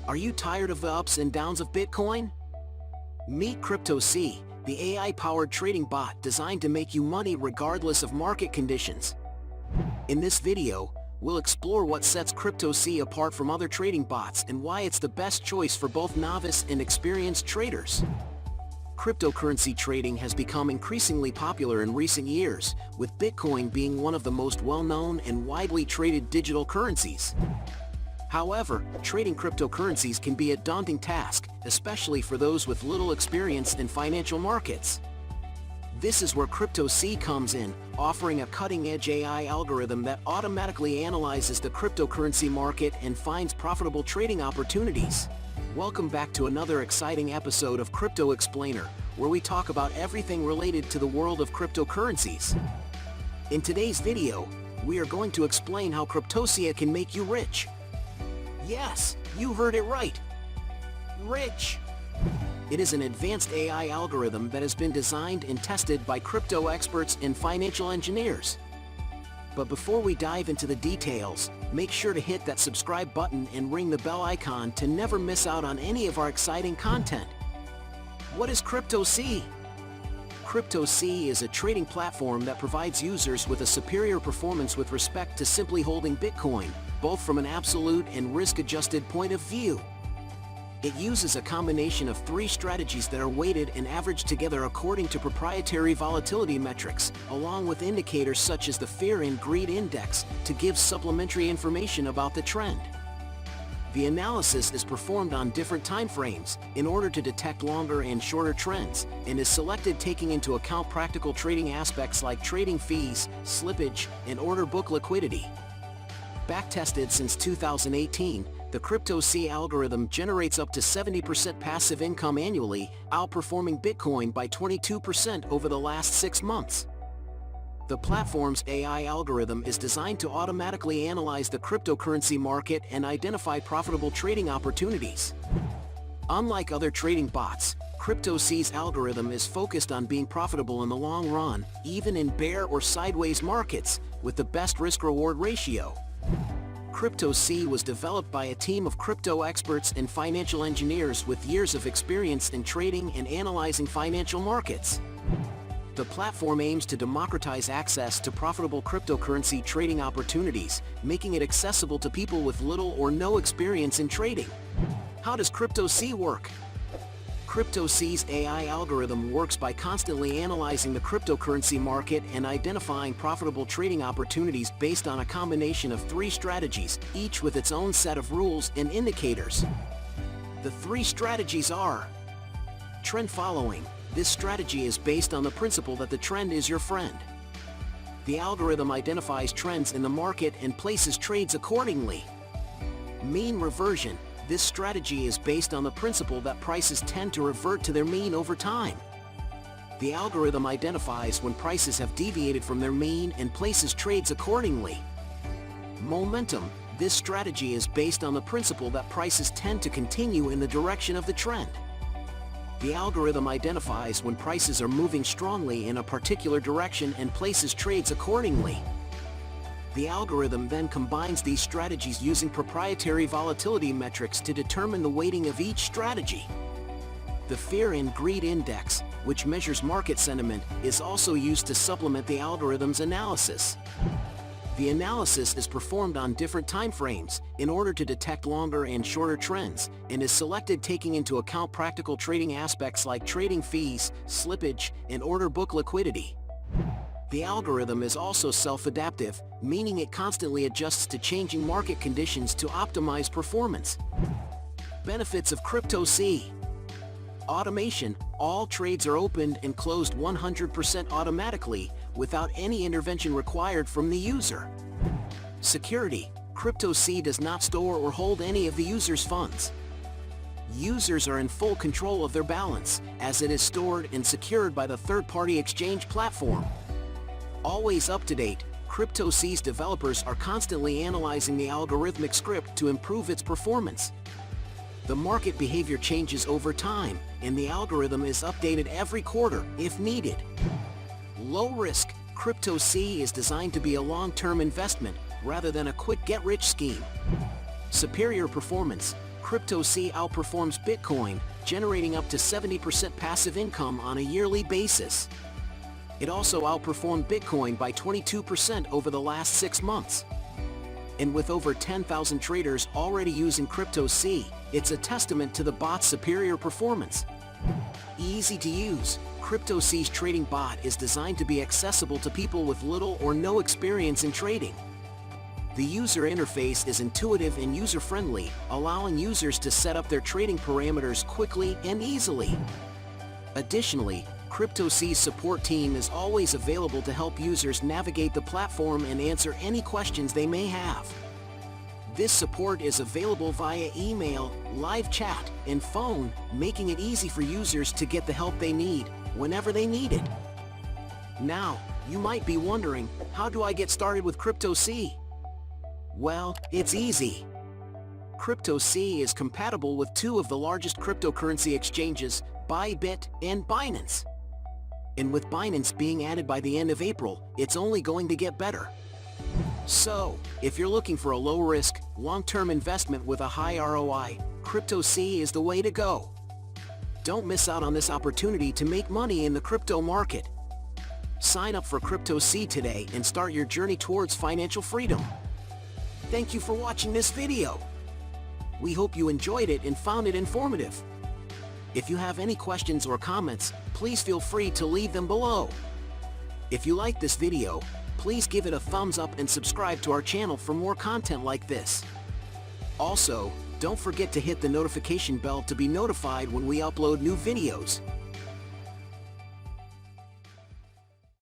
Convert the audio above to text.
Are you tired of the ups and downs of Bitcoin? Meet CryptoSea, the AI-powered trading bot designed to make you money regardless of market conditions. In this video, we'll explore what sets CryptoSea apart from other trading bots and why it's the best choice for both novice and experienced traders. Cryptocurrency trading has become increasingly popular in recent years, with Bitcoin being one of the most well-known and widely traded digital currencies. However, trading cryptocurrencies can be a daunting task, especially for those with little experience in financial markets. This is where CryptoSea comes in, offering a cutting-edge AI algorithm that automatically analyzes the cryptocurrency market and finds profitable trading opportunities. Welcome back to another exciting episode of Crypto Explainer, where we talk about everything related to the world of cryptocurrencies. In today's video, we are going to explain how CryptoSea can make you rich. Yes, you heard it right. Rich! It is an advanced AI algorithm that has been designed and tested by crypto experts and financial engineers. But before we dive into the details, make sure to hit that subscribe button and ring the bell icon to never miss out on any of our exciting content. What is CryptoSea? CryptoSea is a trading platform that provides users with a superior performance with respect to simply holding Bitcoin, both from an absolute and risk-adjusted point of view. It uses a combination of three strategies that are weighted and averaged together according to proprietary volatility metrics, along with indicators such as the Fear and Greed Index, to give supplementary information about the trend. The analysis is performed on different time frames in order to detect longer and shorter trends, and is selected taking into account practical trading aspects like trading fees, slippage, and order book liquidity. Backtested since 2018, the CryptoSea algorithm generates up to 70% passive income annually, outperforming Bitcoin by 22% over the last 6 months. The platform's AI algorithm is designed to automatically analyze the cryptocurrency market and identify profitable trading opportunities. Unlike other trading bots, CryptoSea's algorithm is focused on being profitable in the long run, even in bear or sideways markets, with the best risk-reward ratio. CryptoSea was developed by a team of crypto experts and financial engineers with years of experience in trading and analyzing financial markets. The platform aims to democratize access to profitable cryptocurrency trading opportunities, making it accessible to people with little or no experience in trading. How does CryptoSea work? CryptoSea's AI algorithm works by constantly analyzing the cryptocurrency market and identifying profitable trading opportunities based on a combination of three strategies, each with its own set of rules and indicators. The three strategies are: trend following. This strategy is based on the principle that the trend is your friend. The algorithm identifies trends in the market and places trades accordingly. Mean reversion. This strategy is based on the principle that prices tend to revert to their mean over time. The algorithm identifies when prices have deviated from their mean and places trades accordingly. Momentum. This strategy is based on the principle that prices tend to continue in the direction of the trend. The algorithm identifies when prices are moving strongly in a particular direction and places trades accordingly. The algorithm then combines these strategies using proprietary volatility metrics to determine the weighting of each strategy. The Fear and Greed Index, which measures market sentiment, is also used to supplement the algorithm's analysis. The analysis is performed on different time frames in order to detect longer and shorter trends, and is selected taking into account practical trading aspects like trading fees, slippage, and order book liquidity. The algorithm is also self-adaptive, meaning it constantly adjusts to changing market conditions to optimize performance. Benefits of CryptoSea. Automation. All trades are opened and closed 100% automatically, without any intervention required from the user. Security. CryptoSea does not store or hold any of the user's funds. Users are in full control of their balance, as it is stored and secured by the third-party exchange platform. Always up to date, CryptoSea's developers are constantly analyzing the algorithmic script to improve its performance. The market behavior changes over time, and the algorithm is updated every quarter if needed. Low risk. CryptoSea is designed to be a long-term investment rather than a quick get-rich scheme. Superior performance. CryptoSea outperforms Bitcoin, generating up to 70% passive income on a yearly basis. It also outperformed Bitcoin by 22% over the last 6 months. And with over 10,000 traders already using CryptoSea, it's a testament to the bot's superior performance. Easy to use, CryptoSea's trading bot is designed to be accessible to people with little or no experience in trading. The user interface is intuitive and user-friendly, allowing users to set up their trading parameters quickly and easily. Additionally, CryptoSea's support team is always available to help users navigate the platform and answer any questions they may have. This support is available via email, live chat, and phone, making it easy for users to get the help they need, whenever they need it. Now, you might be wondering, how do I get started with CryptoSea? Well, it's easy. CryptoSea is compatible with 2 of the largest cryptocurrency exchanges, Bybit and Binance. And with Binance being added by the end of April, it's only going to get better. So, if you're looking for a low-risk, long-term investment with a high ROI, CryptoSea is the way to go. Don't miss out on this opportunity to make money in the crypto market. Sign up for CryptoSea today and start your journey towards financial freedom. Thank you for watching this video. We hope you enjoyed it and found it informative. If you have any questions or comments, please feel free to leave them below. If you like this video, please give it a thumbs up and subscribe to our channel for more content like this. Also, don't forget to hit the notification bell to be notified when we upload new videos.